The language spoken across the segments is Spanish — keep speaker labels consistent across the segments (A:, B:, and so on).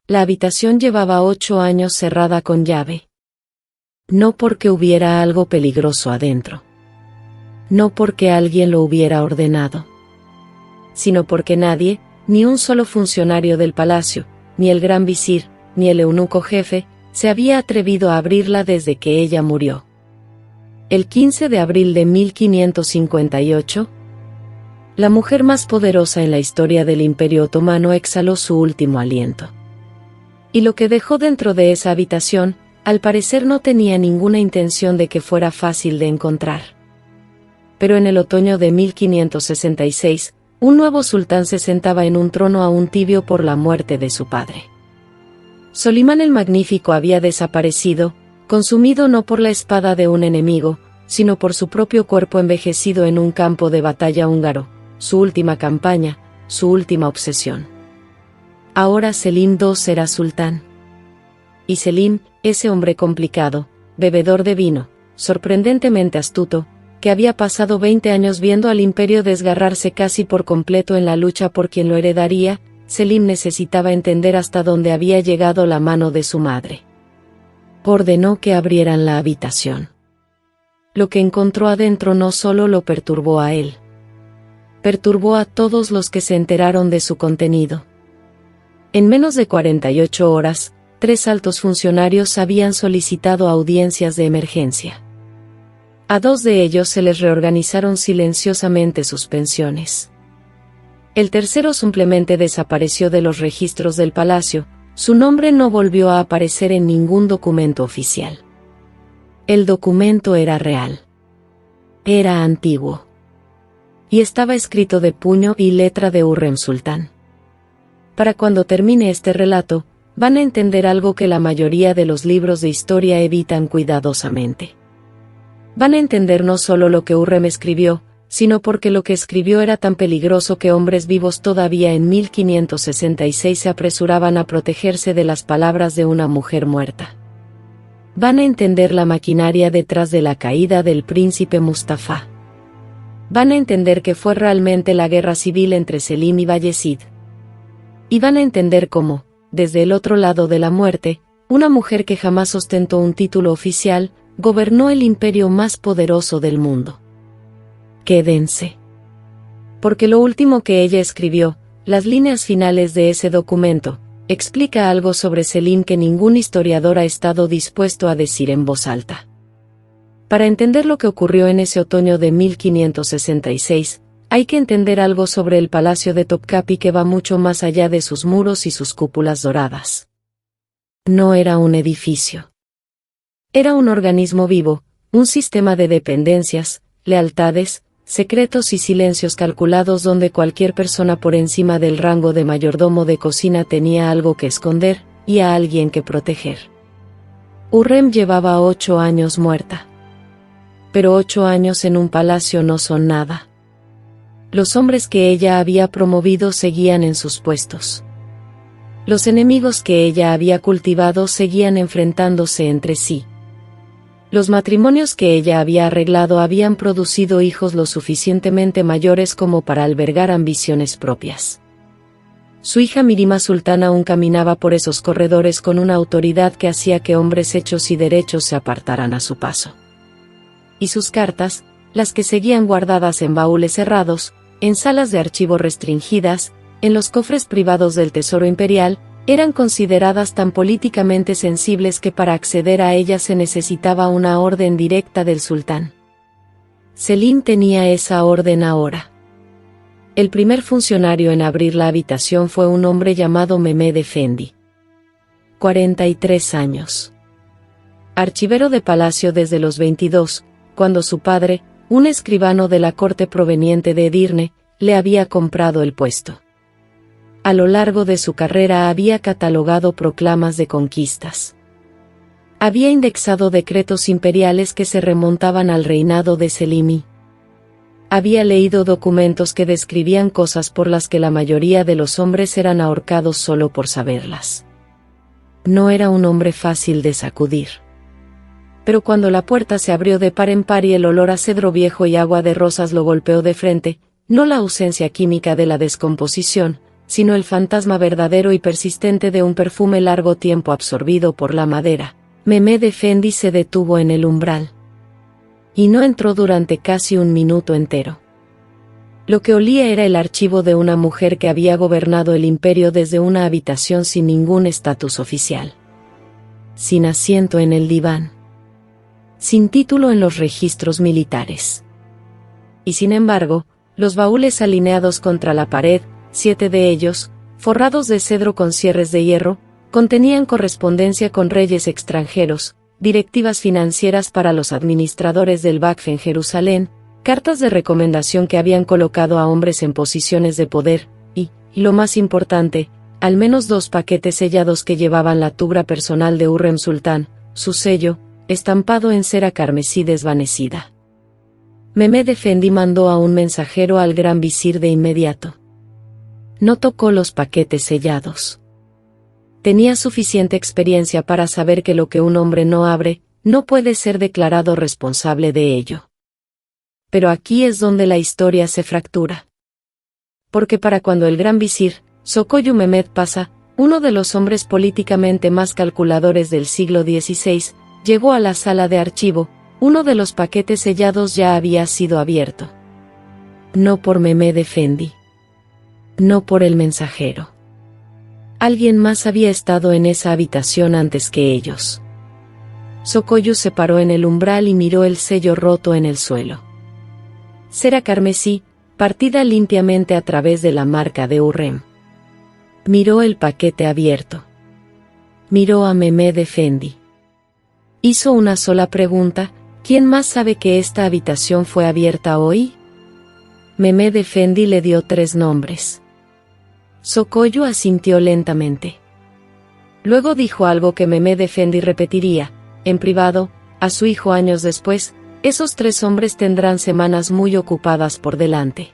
A: La habitación llevaba 8 años cerrada con llave. No porque hubiera algo peligroso adentro. No porque alguien lo hubiera ordenado. Sino porque nadie, ni un solo funcionario del palacio, ni el gran visir, ni el eunuco jefe, se había atrevido a abrirla desde que ella murió. El 15 de abril de 1558, la mujer más poderosa en la historia del Imperio Otomano exhaló su último aliento. Y lo que dejó dentro de esa habitación, al parecer no tenía ninguna intención de que fuera fácil de encontrar. Pero en el otoño de 1566, un nuevo sultán se sentaba en un trono aún tibio por la muerte de su padre. Solimán el Magnífico había desaparecido, consumido no por la espada de un enemigo, sino por su propio cuerpo envejecido en un campo de batalla húngaro, su última campaña, su última obsesión. Ahora Selim II era sultán. Y Selim, ese hombre complicado, bebedor de vino, sorprendentemente astuto, que había pasado 20 años viendo al imperio desgarrarse casi por completo en la lucha por quien lo heredaría, Selim necesitaba entender hasta dónde había llegado la mano de su madre. Ordenó que abrieran la habitación. Lo que encontró adentro no solo lo perturbó a él. Perturbó a todos los que se enteraron de su contenido. En menos de 48 horas, 3 altos funcionarios habían solicitado audiencias de emergencia. A 2 de ellos se les reorganizaron silenciosamente sus pensiones. El tercero simplemente desapareció de los registros del palacio, su nombre no volvió a aparecer en ningún documento oficial. El documento era real. Era antiguo. Y estaba escrito de puño y letra de Hurrem Sultán. Para cuando termine este relato, van a entender algo que la mayoría de los libros de historia evitan cuidadosamente. Van a entender no solo lo que Hurrem escribió, sino porque lo que escribió era tan peligroso que hombres vivos todavía en 1566 se apresuraban a protegerse de las palabras de una mujer muerta. Van a entender la maquinaria detrás de la caída del príncipe Mustafa. Van a entender que fue realmente la guerra civil entre Selim y Bayezid. Y van a entender cómo, desde el otro lado de la muerte, una mujer que jamás ostentó un título oficial, gobernó el imperio más poderoso del mundo. Quédense. Porque lo último que ella escribió, las líneas finales de ese documento, explica algo sobre Selim que ningún historiador ha estado dispuesto a decir en voz alta. Para entender lo que ocurrió en ese otoño de 1566, hay que entender algo sobre el palacio de Topkapi que va mucho más allá de sus muros y sus cúpulas doradas. No era un edificio. Era un organismo vivo, un sistema de dependencias, lealtades, secretos y silencios calculados donde cualquier persona por encima del rango de mayordomo de cocina tenía algo que esconder, y a alguien que proteger. Hurrem llevaba 8 años muerta. Pero 8 años en un palacio no son nada. Los hombres que ella había promovido seguían en sus puestos. Los enemigos que ella había cultivado seguían enfrentándose entre sí. Los matrimonios que ella había arreglado habían producido hijos lo suficientemente mayores como para albergar ambiciones propias. Su hija Mirima Sultán aún caminaba por esos corredores con una autoridad que hacía que hombres hechos y derechos se apartaran a su paso. Y sus cartas, las que seguían guardadas en baúles cerrados, en salas de archivo restringidas, en los cofres privados del Tesoro Imperial, eran consideradas tan políticamente sensibles que para acceder a ellas se necesitaba una orden directa del sultán. Selim tenía esa orden ahora. El primer funcionario en abrir la habitación fue un hombre llamado Mehmed Efendi. 43 años. Archivero de palacio desde los 22, cuando su padre, un escribano de la corte proveniente de Edirne, le había comprado el puesto. A lo largo de su carrera había catalogado proclamas de conquistas. Había indexado decretos imperiales que se remontaban al reinado de Selim. Había leído documentos que describían cosas por las que la mayoría de los hombres eran ahorcados solo por saberlas. No era un hombre fácil de sacudir. Pero cuando la puerta se abrió de par en par y el olor a cedro viejo y agua de rosas lo golpeó de frente, no la ausencia química de la descomposición, sino el fantasma verdadero y persistente de un perfume largo tiempo absorbido por la madera. Mehmed Efendi se detuvo en el umbral. Y no entró durante casi un minuto entero. Lo que olía era el archivo de una mujer que había gobernado el imperio desde una habitación sin ningún estatus oficial. Sin asiento en el diván. Sin título en los registros militares. Y sin embargo, los baúles alineados contra la pared, 7 de ellos, forrados de cedro con cierres de hierro, contenían correspondencia con reyes extranjeros, directivas financieras para los administradores del Vakf en Jerusalén, cartas de recomendación que habían colocado a hombres en posiciones de poder, y, lo más importante, al menos 2 paquetes sellados que llevaban la tubra personal de Hurrem Sultán, su sello, estampado en cera carmesí desvanecida. Mehmed Efendi mandó a un mensajero al gran visir de inmediato. No tocó los paquetes sellados. Tenía suficiente experiencia para saber que lo que un hombre no abre, no puede ser declarado responsable de ello. Pero aquí es donde la historia se fractura. Porque para cuando el gran visir, Sokoyu Mehmed Pasha, uno de los hombres políticamente más calculadores del siglo XVI, llegó a la sala de archivo, uno de los paquetes sellados ya había sido abierto. No por Mehmed Efendi. No por el mensajero. Alguien más había estado en esa habitación antes que ellos. Sokoyu se paró en el umbral y miró el sello roto en el suelo. Cera carmesí, partida limpiamente a través de la marca de Hurrem. Miró el paquete abierto. Miró a Mehmed Efendi. Hizo una sola pregunta: ¿quién más sabe que esta habitación fue abierta hoy? Mehmed Efendi le dio 3 nombres. Sokoyu asintió lentamente. Luego dijo algo que Mehmed Efendi repetiría, en privado, a su hijo años después: esos 3 hombres tendrán semanas muy ocupadas por delante.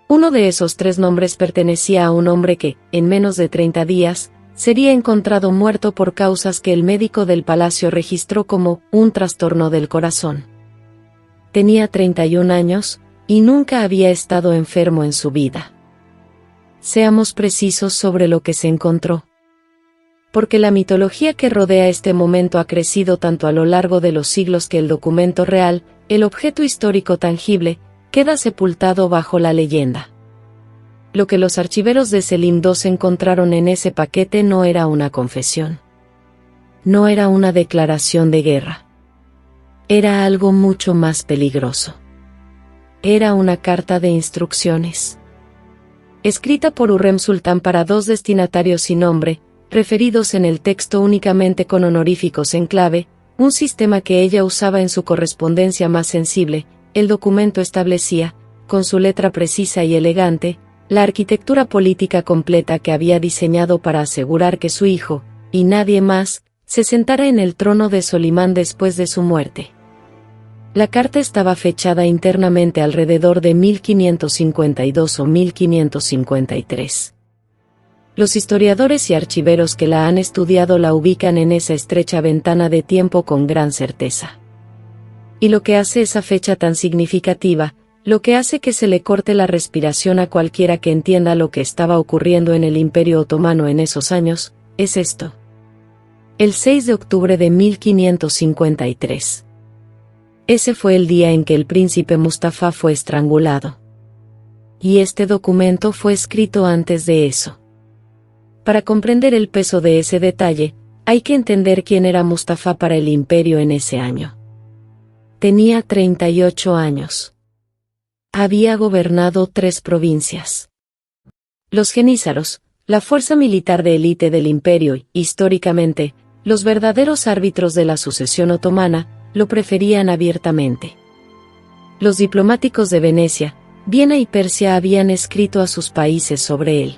A: Uno de esos 3 nombres pertenecía a un hombre que, en menos de 30 días, sería encontrado muerto por causas que el médico del palacio registró como un trastorno del corazón. Tenía 31 años, y nunca había estado enfermo en su vida. Seamos precisos sobre lo que se encontró. Porque la mitología que rodea este momento ha crecido tanto a lo largo de los siglos que el documento real, el objeto histórico tangible, queda sepultado bajo la leyenda. Lo que los archiveros de Selim II encontraron en ese paquete no era una confesión. No era una declaración de guerra. Era algo mucho más peligroso. Era una carta de instrucciones. Escrita por Hurrem Sultán para 2 destinatarios sin nombre, referidos en el texto únicamente con honoríficos en clave, un sistema que ella usaba en su correspondencia más sensible. El documento establecía, con su letra precisa y elegante, la arquitectura política completa que había diseñado para asegurar que su hijo, y nadie más, se sentara en el trono de Solimán después de su muerte. La carta estaba fechada internamente alrededor de 1552 o 1553. Los historiadores y archiveros que la han estudiado la ubican en esa estrecha ventana de tiempo con gran certeza. Y lo que hace esa fecha tan significativa, lo que hace que se le corte la respiración a cualquiera que entienda lo que estaba ocurriendo en el Imperio Otomano en esos años, es esto. El 6 de octubre de 1553. Ese fue el día en que el príncipe Mustafa fue estrangulado. Y este documento fue escrito antes de eso. Para comprender el peso de ese detalle, hay que entender quién era Mustafa para el imperio en ese año. Tenía 38 años. Había gobernado 3 provincias. Los genízaros, la fuerza militar de élite del imperio y, históricamente, los verdaderos árbitros de la sucesión otomana, lo preferían abiertamente. Los diplomáticos de Venecia, Viena y Persia habían escrito a sus países sobre él.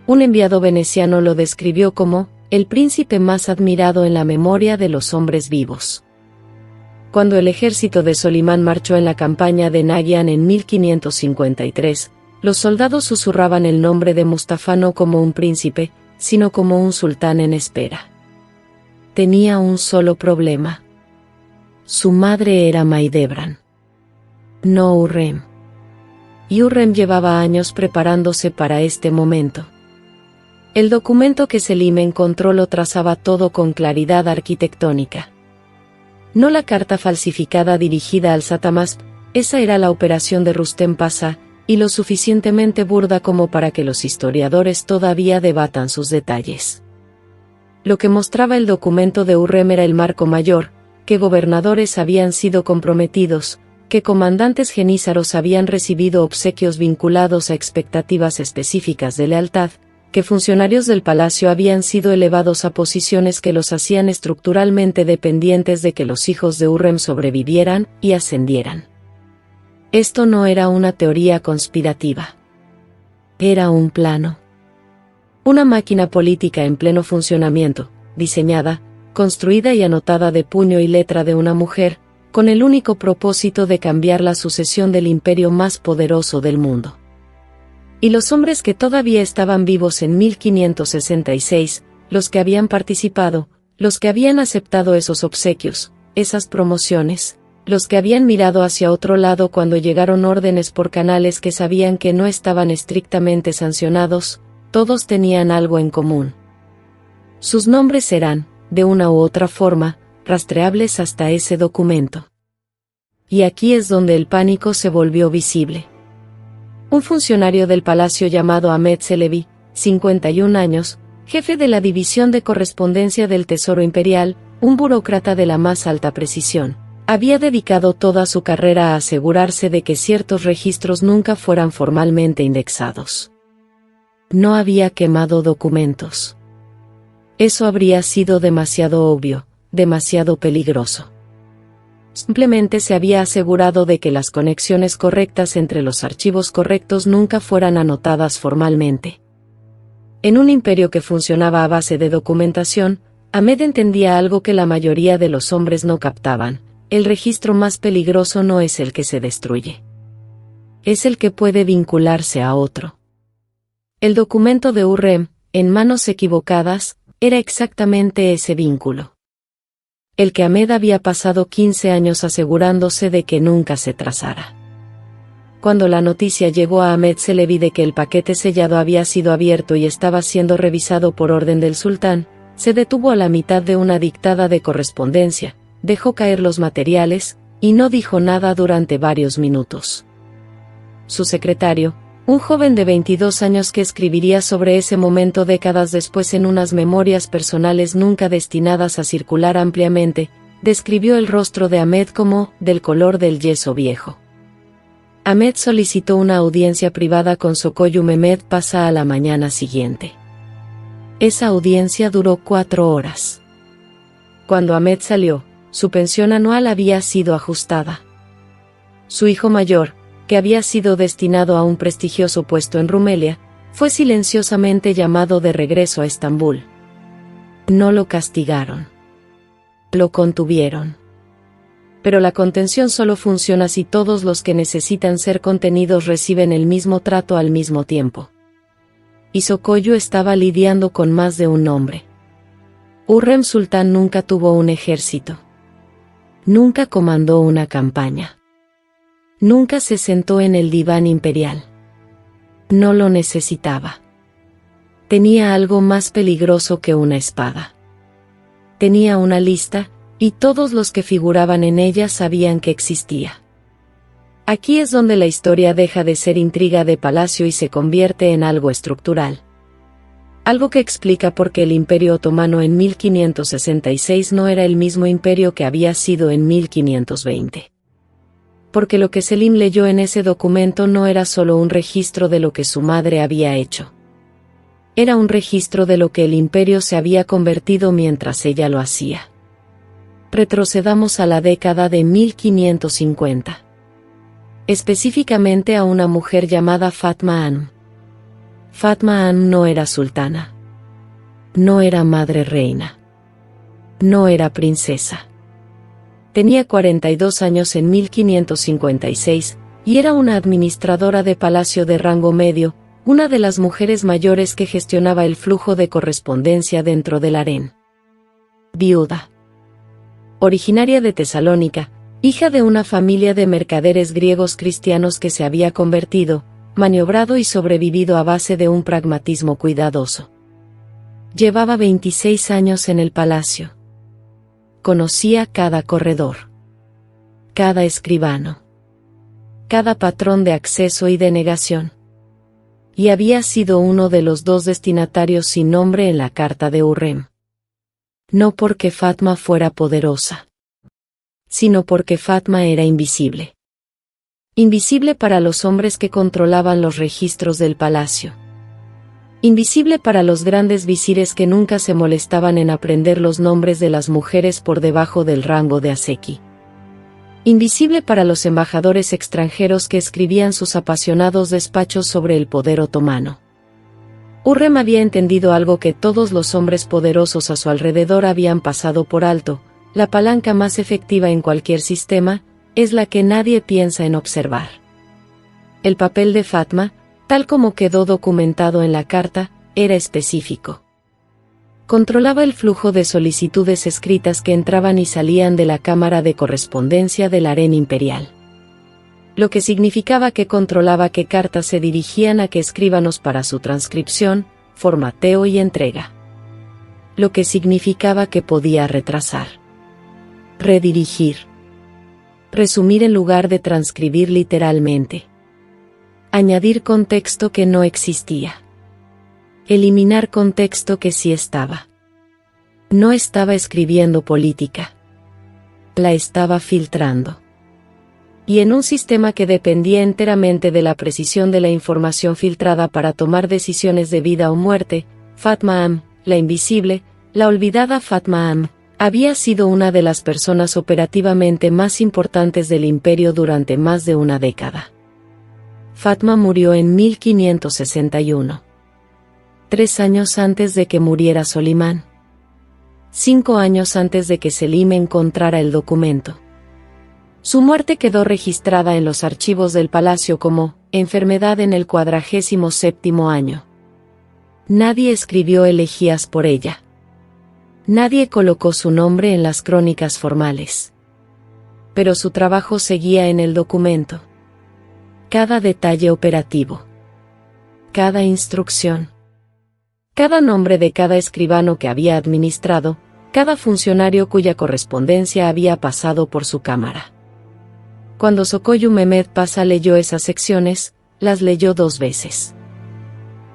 A: Un enviado veneciano lo describió como el príncipe más admirado en la memoria de los hombres vivos. Cuando el ejército de Solimán marchó en la campaña de Nagihan en 1553, los soldados susurraban el nombre de Mustafa no como un príncipe, sino como un sultán en espera. Tenía un solo problema. Su madre era Maidebran. No Hurrem. y Hürrem llevaba años preparándose para este momento. El documento que Selim encontró lo trazaba todo con claridad arquitectónica. No la carta falsificada dirigida al Satamás, esa era la operación de Rustem Pasha, y lo suficientemente burda como para que los historiadores todavía debatan sus detalles. Lo que mostraba el documento de Hürrem era el marco mayor, que gobernadores habían sido comprometidos, que comandantes genízaros habían recibido obsequios vinculados a expectativas específicas de lealtad, que funcionarios del palacio habían sido elevados a posiciones que los hacían estructuralmente dependientes de que los hijos de Hürrem sobrevivieran y ascendieran. Esto no era una teoría conspirativa. Era un plano. Una máquina política en pleno funcionamiento, diseñada, construida y anotada de puño y letra de una mujer, con el único propósito de cambiar la sucesión del imperio más poderoso del mundo. Y los hombres que todavía estaban vivos en 1566, los que habían participado, los que habían aceptado esos obsequios, esas promociones, los que habían mirado hacia otro lado cuando llegaron órdenes por canales que sabían que no estaban estrictamente sancionados, todos tenían algo en común. Sus nombres eran, de una u otra forma, rastreables hasta ese documento. Y aquí es donde el pánico se volvió visible. Un funcionario del palacio llamado Ahmed Çelebi, 51 años, jefe de la división de correspondencia del Tesoro Imperial, un burócrata de la más alta precisión, había dedicado toda su carrera a asegurarse de que ciertos registros nunca fueran formalmente indexados. No había quemado documentos. Eso habría sido demasiado obvio, demasiado peligroso. Simplemente se había asegurado de que las conexiones correctas entre los archivos correctos nunca fueran anotadas formalmente. En un imperio que funcionaba a base de documentación, Ahmed entendía algo que la mayoría de los hombres no captaban: el registro más peligroso no es el que se destruye. Es el que puede vincularse a otro. El documento de Hürrem, en manos equivocadas, era exactamente ese vínculo. El que Ahmed había pasado 15 años asegurándose de que nunca se trazara. Cuando la noticia llegó a Ahmed Çelebi de que el paquete sellado había sido abierto y estaba siendo revisado por orden del sultán, se detuvo a la mitad de una dictada de correspondencia, dejó caer los materiales, y no dijo nada durante varios minutos. Su secretario, un joven de 22 años que escribiría sobre ese momento décadas después en unas memorias personales nunca destinadas a circular ampliamente, describió el rostro de Ahmed como del color del yeso viejo. Ahmed solicitó una audiencia privada con Sokoyu Mehmed Pasha a la mañana siguiente. Esa audiencia duró 4 horas. Cuando Ahmed salió, su pensión anual había sido ajustada. Su hijo mayor, que había sido destinado a un prestigioso puesto en Rumelia, fue silenciosamente llamado de regreso a Estambul. No lo castigaron. Lo contuvieron. Pero la contención solo funciona si todos los que necesitan ser contenidos reciben el mismo trato al mismo tiempo. Y Sokoyu estaba lidiando con más de un hombre. Hürrem Sultán nunca tuvo un ejército. Nunca comandó una campaña. Nunca se sentó en el diván imperial. No lo necesitaba. Tenía algo más peligroso que una espada. Tenía una lista, y todos los que figuraban en ella sabían que existía. Aquí es donde la historia deja de ser intriga de palacio y se convierte en algo estructural. Algo que explica por qué el Imperio Otomano en 1566 no era el mismo imperio que había sido en 1520. Porque lo que Selim leyó en ese documento no era solo un registro de lo que su madre había hecho. Era un registro de lo que el imperio se había convertido mientras ella lo hacía. Retrocedamos a la década de 1550. Específicamente a una mujer llamada Fatma Anum. Fatma Anum no era sultana. No era madre reina. No era princesa. Tenía 42 años en 1556, y era una administradora de palacio de rango medio, una de las mujeres mayores que gestionaba el flujo de correspondencia dentro del harén. Viuda. Originaria de Tesalónica, Hija de una familia de mercaderes griegos cristianos que se había convertido, maniobrado y sobrevivido a base de un pragmatismo cuidadoso. Llevaba 26 años en el palacio. Conocía cada corredor, cada escribano, cada patrón de acceso y denegación. Y había sido uno de los 2 destinatarios sin nombre en la carta de Hurrem. No porque Fatma fuera poderosa, sino porque Fatma era invisible. Invisible para los hombres que controlaban los registros del palacio. Invisible para los grandes visires que nunca se molestaban en aprender los nombres de las mujeres por debajo del rango de Aseki. Invisible para los embajadores extranjeros que escribían sus apasionados despachos sobre el poder otomano. Hurrem había entendido algo que todos los hombres poderosos a su alrededor habían pasado por alto: la palanca más efectiva en cualquier sistema es la que nadie piensa en observar. El papel de Fatma, tal como quedó documentado en la carta, era específico. Controlaba el flujo de solicitudes escritas que entraban y salían de la cámara de correspondencia del harén imperial. Lo que significaba que controlaba qué cartas se dirigían a qué escribanos para su transcripción, formateo y entrega. Lo que significaba que podía retrasar, redirigir, resumir en lugar de transcribir literalmente, añadir contexto que no existía, eliminar contexto que sí estaba. No estaba escribiendo política, la estaba filtrando. Y en un sistema que dependía enteramente de la precisión de la información filtrada para tomar decisiones de vida o muerte, Fatma Am, la invisible, la olvidada Fatma Am, había sido una de las personas operativamente más importantes del imperio durante más de una década. Fatma murió en 1561. 3 años antes de que muriera Solimán. 5 años antes de que Selim encontrara el documento. Su muerte quedó registrada en los archivos del palacio como enfermedad en el 47º año. Nadie escribió elegías por ella. Nadie colocó su nombre en las crónicas formales. Pero su trabajo seguía en el documento. Cada detalle operativo. Cada instrucción. Cada nombre de cada escribano que había administrado, cada funcionario cuya correspondencia había pasado por su cámara. Cuando Sokoyu Mehmed Pasha leyó esas secciones, las leyó 2 veces.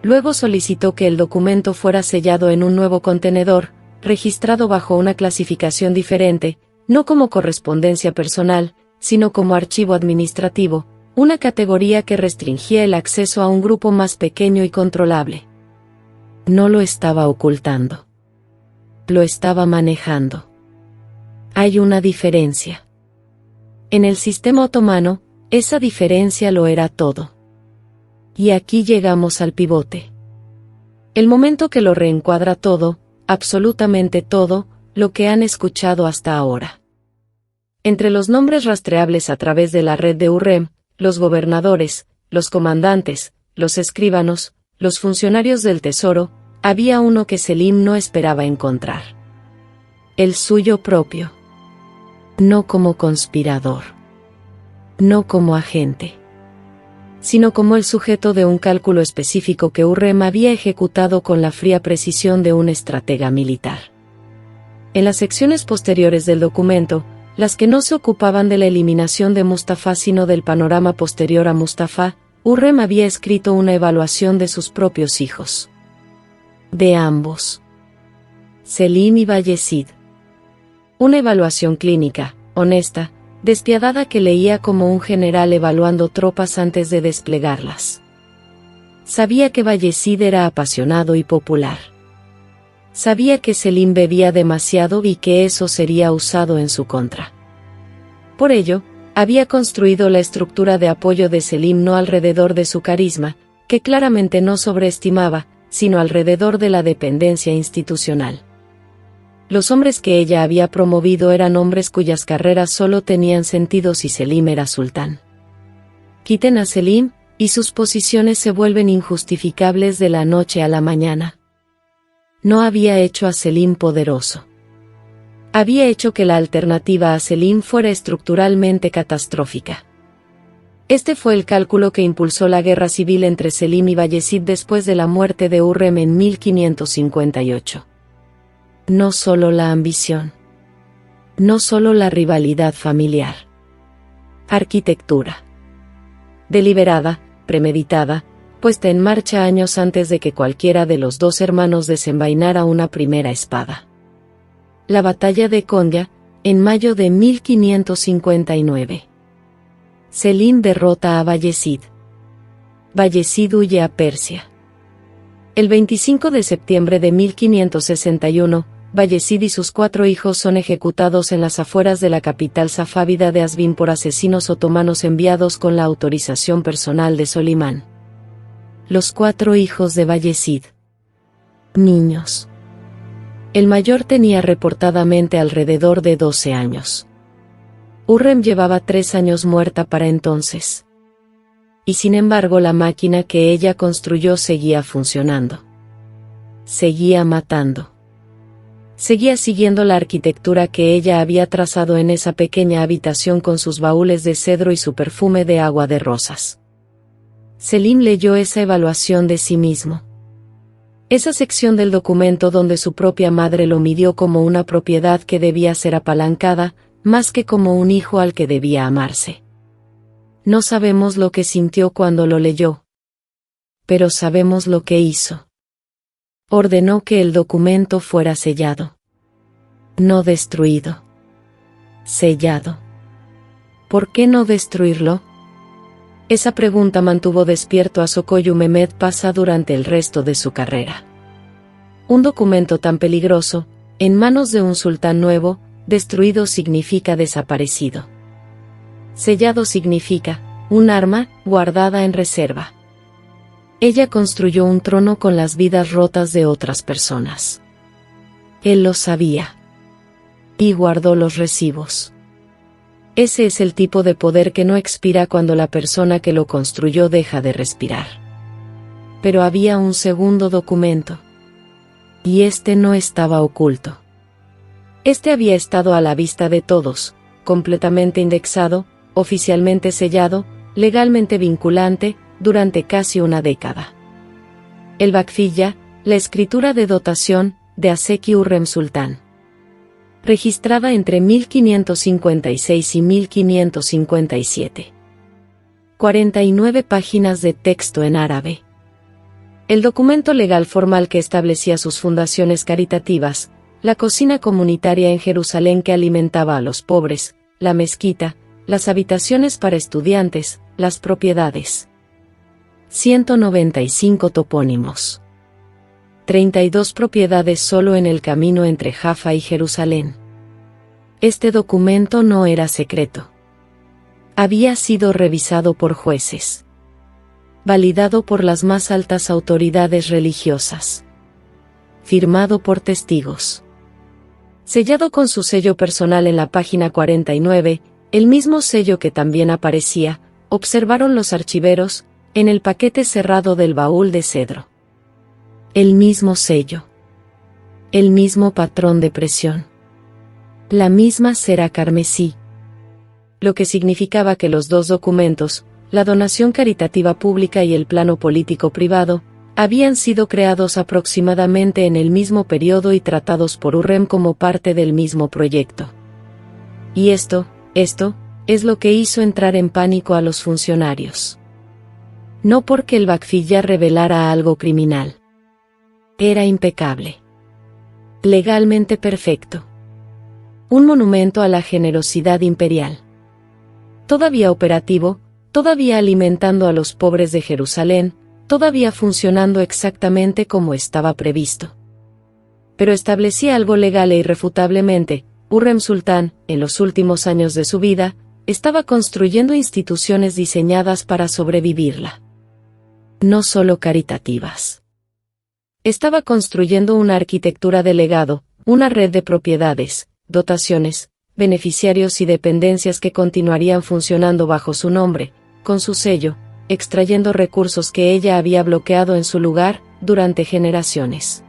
A: Luego solicitó que el documento fuera sellado en un nuevo contenedor, registrado bajo una clasificación diferente, no como correspondencia personal, sino como archivo administrativo, una categoría que restringía el acceso a un grupo más pequeño y controlable. No lo estaba ocultando. Lo estaba manejando. Hay una diferencia. En el sistema otomano, esa diferencia lo era todo. Y aquí llegamos al pivote. El momento que lo reencuadra todo, absolutamente todo, lo que han escuchado hasta ahora. Entre los nombres rastreables a través de la red de Hurrem, los gobernadores, los comandantes, los escribanos, los funcionarios del tesoro, había uno que Selim no esperaba encontrar. El suyo propio. No como conspirador. No como agente. Sino como el sujeto de un cálculo específico que Hurrem había ejecutado con la fría precisión de un estratega militar. En las secciones posteriores del documento, las que no se ocupaban de la eliminación de Mustafa sino del panorama posterior a Mustafa, Hurrem había escrito una evaluación de sus propios hijos. De ambos. Selim y Bayezid. Una evaluación clínica, honesta, despiadada que leía como un general evaluando tropas antes de desplegarlas. Sabía que Bayezid era apasionado y popular. Sabía que Selim bebía demasiado y que eso sería usado en su contra. Por ello, había construido la estructura de apoyo de Selim no alrededor de su carisma, que claramente no sobreestimaba, sino alrededor de la dependencia institucional. Los hombres que ella había promovido eran hombres cuyas carreras solo tenían sentido si Selim era sultán. Quiten a Selim, y sus posiciones se vuelven injustificables de la noche a la mañana. No había hecho a Selim poderoso. había hecho que la alternativa a Selim fuera estructuralmente catastrófica. Este fue el cálculo que impulsó la guerra civil entre Selim y Bayezid después de la muerte de Hurrem en 1558. No solo la ambición. No solo la rivalidad familiar. Arquitectura. Deliberada, premeditada, puesta en marcha años antes de que cualquiera de los dos hermanos desenvainara una primera espada. La batalla de Konya, en mayo de 1559. Selim derrota a Bayezid. Bayezid huye a Persia. El 25 de septiembre de 1561, Bayezid y sus 4 hijos son ejecutados en las afueras de la capital safávida de Azvin por asesinos otomanos enviados con la autorización personal de Solimán. Los 4 hijos de Bayezid. Niños. El mayor tenía reportadamente alrededor de 12 años. Hurrem llevaba 3 años muerta para entonces. Y sin embargo la máquina que ella construyó seguía funcionando. Seguía matando. Seguía siguiendo la arquitectura que ella había trazado en esa pequeña habitación con sus baúles de cedro y su perfume de agua de rosas. Selim leyó esa evaluación de sí mismo. Esa sección del documento donde su propia madre lo midió como una propiedad que debía ser apalancada, más que como un hijo al que debía amarse. No sabemos lo que sintió cuando lo leyó. Pero sabemos lo que hizo. Ordenó que el documento fuera sellado. No destruido. Sellado. ¿Por qué no destruirlo? Esa pregunta mantuvo despierto a Sokoyu Mehmed Pasha durante el resto de su carrera. Un documento tan peligroso, en manos de un sultán nuevo, destruido significa desaparecido. Sellado significa, un arma, guardada en reserva. Ella construyó un trono con las vidas rotas de otras personas. Él lo sabía. Y guardó los recibos. Ese es el tipo de poder que no expira cuando la persona que lo construyó deja de respirar. Pero había un segundo documento. Y este no estaba oculto. Este había estado a la vista de todos, completamente indexado, oficialmente sellado, legalmente vinculante, durante casi una década. El Vakfilla, la escritura de dotación, de Haseki Hurrem Sultán. Registrada entre 1556 y 1557. 49 páginas de texto en árabe. El documento legal formal que establecía sus fundaciones caritativas, la cocina comunitaria en Jerusalén que alimentaba a los pobres, la mezquita, las habitaciones para estudiantes, las propiedades. 195 topónimos. 32 propiedades solo en el camino entre Jaffa y Jerusalén. Este documento no era secreto. Había sido revisado por jueces. Validado por las más altas autoridades religiosas. Firmado por testigos. Sellado con su sello personal en la página 49, el mismo sello que también aparecía, observaron los archiveros, en el paquete cerrado del baúl de cedro. El mismo sello. El mismo patrón de presión. La misma cera carmesí. Lo que significaba que los dos documentos, la donación caritativa pública y el plano político privado, habían sido creados aproximadamente en el mismo periodo y tratados por Hurrem como parte del mismo proyecto. Y esto es lo que hizo entrar en pánico a los funcionarios. No porque el Vakfilla revelara algo criminal. Era impecable. Legalmente perfecto. Un monumento a la generosidad imperial. Todavía operativo, todavía alimentando a los pobres de Jerusalén, todavía funcionando exactamente como estaba previsto. Pero establecía algo legal e irrefutablemente, Hurrem Sultán, en los últimos años de su vida, estaba construyendo instituciones diseñadas para sobrevivirla. No solo caritativas. Estaba construyendo una arquitectura de legado, una red de propiedades, dotaciones, beneficiarios y dependencias que continuarían funcionando bajo su nombre, con su sello, extrayendo recursos que ella había bloqueado en su lugar, durante generaciones.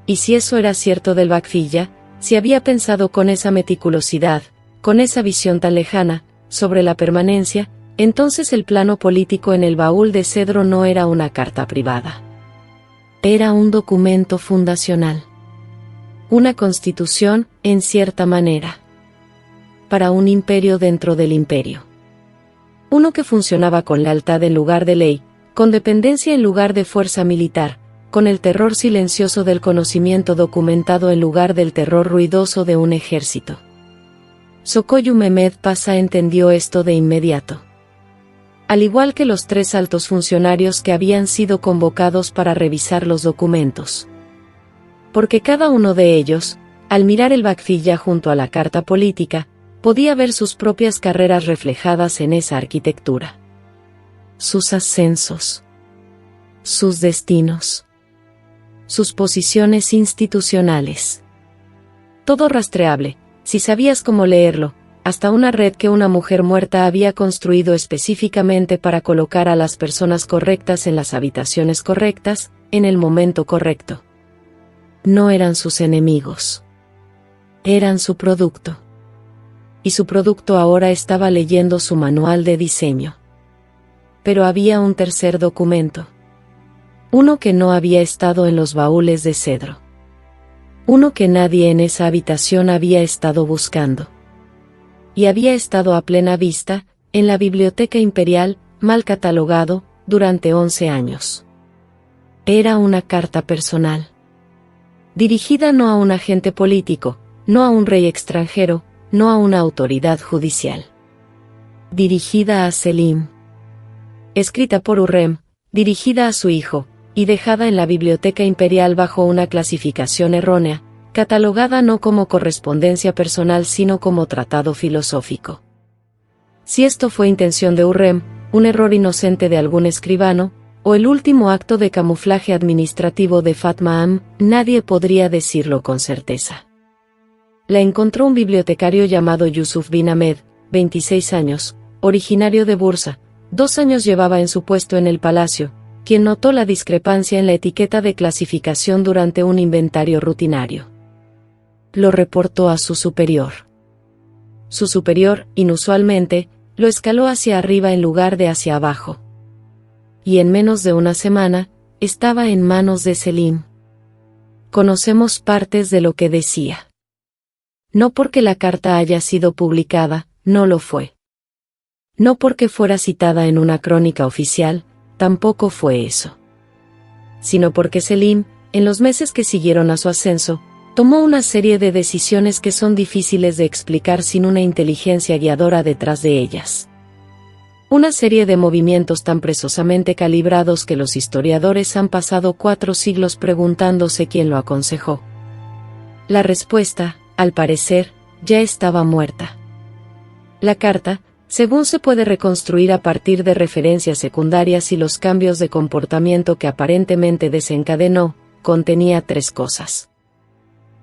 A: Y si eso era cierto del Vakfilla, Si había pensado con esa meticulosidad, con esa visión tan lejana, sobre la permanencia, entonces el plano político en el baúl de cedro no era una carta privada. Era un documento fundacional. Una constitución, en cierta manera. Para un imperio dentro del imperio. Uno que funcionaba con lealtad en lugar de ley, con dependencia en lugar de fuerza militar, con el terror silencioso del conocimiento documentado en lugar del terror ruidoso de un ejército. Sokoyu Mehmed Pasha entendió esto de inmediato. Al igual que los 3 altos funcionarios que habían sido convocados para revisar los documentos. Porque cada uno de ellos, al mirar el Vakfilla junto a la carta política, podía ver sus propias carreras reflejadas en esa arquitectura. Sus ascensos. Sus destinos. Sus posiciones institucionales. Todo rastreable, si sabías cómo leerlo, hasta una red que una mujer muerta había construido específicamente para colocar a las personas correctas en las habitaciones correctas, en el momento correcto. No eran sus enemigos. Eran su producto. Y su producto ahora estaba leyendo su manual de diseño. Pero había un tercer documento. Uno que no había estado en los baúles de cedro. Uno que nadie en esa habitación había estado buscando. Y había estado a plena vista, en la Biblioteca Imperial, mal catalogado, durante 11 años. Era una carta personal. Dirigida no a un agente político, no a un rey extranjero, no a una autoridad judicial. Dirigida a Selim. Escrita por Hurrem, dirigida a su hijo, y dejada en la Biblioteca Imperial bajo una clasificación errónea, catalogada no como correspondencia personal sino como tratado filosófico. Si esto fue intención de Hurrem, un error inocente de algún escribano, o el último acto de camuflaje administrativo de Fatma Am, nadie podría decirlo con certeza. La encontró un bibliotecario llamado Yusuf bin Ahmed, 26 años, originario de Bursa, 2 años llevaba en su puesto en el palacio, quien notó la discrepancia en la etiqueta de clasificación durante un inventario rutinario. Lo reportó a su superior. Su superior, inusualmente, lo escaló hacia arriba en lugar de hacia abajo. Y en menos de una semana, estaba en manos de Selim. Conocemos partes de lo que decía. No porque la carta haya sido publicada, no lo fue. No porque fuera citada en una crónica oficial, tampoco fue eso. Sino porque Selim, en los meses que siguieron a su ascenso, tomó una serie de decisiones que son difíciles de explicar sin una inteligencia guiadora detrás de ellas. Una serie de movimientos tan precisamente calibrados que los historiadores han pasado 4 siglos preguntándose quién lo aconsejó. La respuesta, al parecer, ya estaba muerta. La carta, según se puede reconstruir a partir de referencias secundarias y los cambios de comportamiento que aparentemente desencadenó, contenía 3 cosas.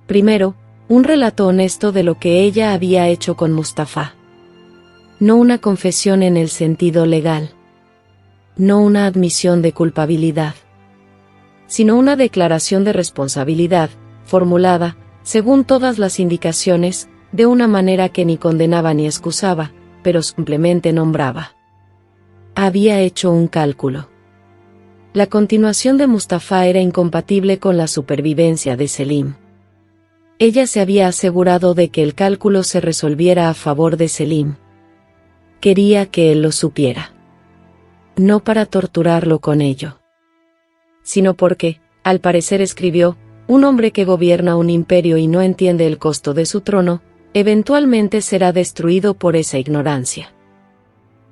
A: Primero, un relato honesto de lo que ella había hecho con Mustafa. No una confesión en el sentido legal. No una admisión de culpabilidad. Sino una declaración de responsabilidad, formulada, según todas las indicaciones, de una manera que ni condenaba ni excusaba, pero simplemente nombraba. Había hecho un cálculo. La continuación de Mustafa era incompatible con la supervivencia de Selim. Ella se había asegurado de que el cálculo se resolviera a favor de Selim. Quería que él lo supiera. No para torturarlo con ello. Sino porque, al parecer escribió, un hombre que gobierna un imperio y no entiende el costo de su trono, eventualmente será destruido por esa ignorancia.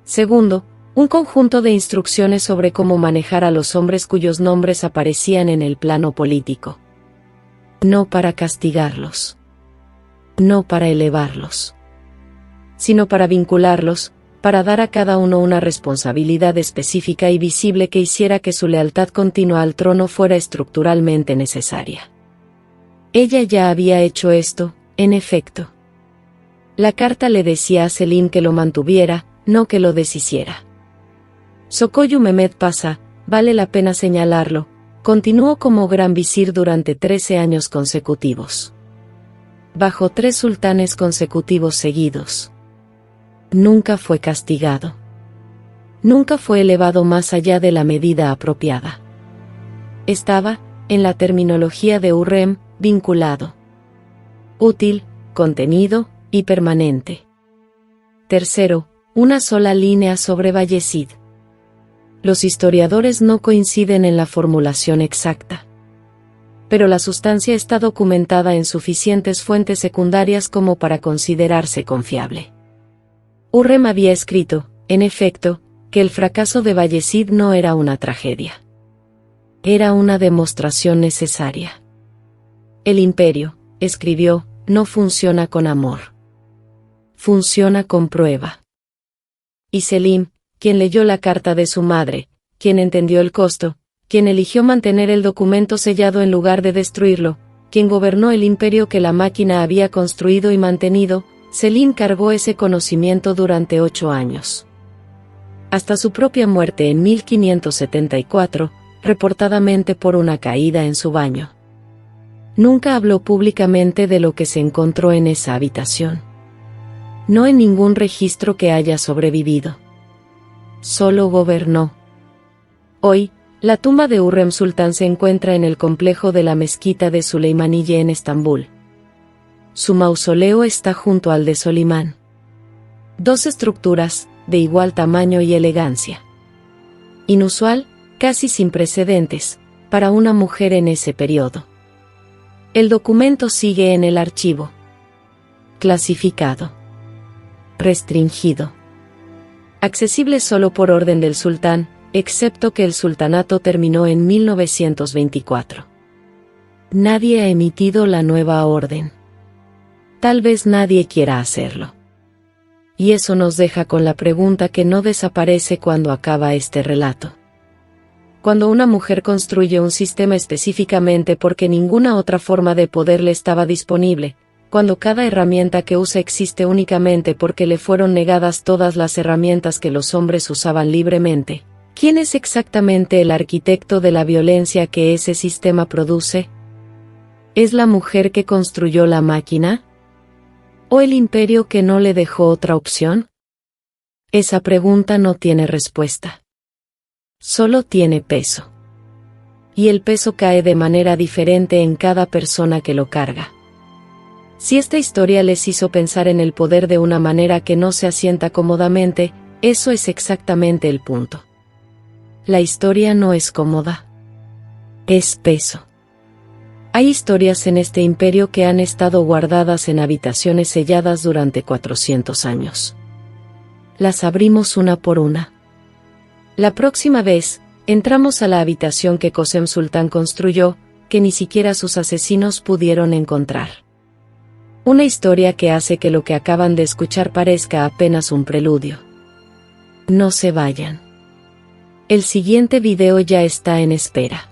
A: Segundo, un conjunto de instrucciones sobre cómo manejar a los hombres cuyos nombres aparecían en el plano político. No para castigarlos. No para elevarlos. Sino para vincularlos, para dar a cada uno una responsabilidad específica y visible que hiciera que su lealtad continua al trono fuera estructuralmente necesaria. Ella ya había hecho esto, en efecto. La carta le decía a Selim que lo mantuviera, no que lo deshiciera. Sokoyu Mehmed Pasha, vale la pena señalarlo, continuó como gran visir durante 13 años consecutivos. bajo 3 sultanes consecutivos seguidos. Nunca fue castigado. Nunca fue elevado más allá de la medida apropiada. Estaba, en la terminología de Hurrem, vinculado, útil, contenido y permanente. Tercero, una sola línea sobre Bayezid. Los historiadores no coinciden en la formulación exacta, pero la sustancia está documentada en suficientes fuentes secundarias como para considerarse confiable. Hurrem había escrito, en efecto, que el fracaso de Bayezid no era una tragedia. Era una demostración necesaria. El imperio, escribió, no funciona con amor. Funciona con prueba. Y Selim, quien leyó la carta de su madre, quien entendió el costo, quien eligió mantener el documento sellado en lugar de destruirlo, quien gobernó el imperio que la máquina había construido y mantenido, Selim cargó ese conocimiento durante 8 años. Hasta su propia muerte en 1574, reportadamente por una caída en su baño. Nunca habló públicamente de lo que se encontró en esa habitación. No en ningún registro que haya sobrevivido. Solo gobernó. Hoy, la tumba de Hurrem Sultán se encuentra en el complejo de la mezquita de Süleymaniye en Estambul. Su mausoleo está junto al de Solimán. 2 estructuras, de igual tamaño y elegancia. Inusual, casi sin precedentes, para una mujer en ese periodo. El documento sigue en el archivo. Clasificado. Restringido. Accesible solo por orden del sultán, excepto que el sultanato terminó en 1924. Nadie ha emitido la nueva orden. Tal vez nadie quiera hacerlo. Y eso nos deja con la pregunta que no desaparece cuando acaba este relato. Cuando una mujer construye un sistema específicamente porque ninguna otra forma de poder le estaba disponible, cuando cada herramienta que usa existe únicamente porque le fueron negadas todas las herramientas que los hombres usaban libremente, ¿quién es exactamente el arquitecto de la violencia que ese sistema produce? ¿Es la mujer que construyó la máquina? ¿O el imperio que no le dejó otra opción? Esa pregunta no tiene respuesta. Solo tiene peso. Y el peso cae de manera diferente en cada persona que lo carga. Si esta historia les hizo pensar en el poder de una manera que no se asienta cómodamente, eso es exactamente el punto. La historia no es cómoda. Es peso. Hay historias en este imperio que han estado guardadas en habitaciones selladas durante 400 años. Las abrimos una por una. La próxima vez, entramos a la habitación que Qasem Sultán construyó, que ni siquiera sus asesinos pudieron encontrar. Una historia que hace que lo que acaban de escuchar parezca apenas un preludio. No se vayan. El siguiente video ya está en espera.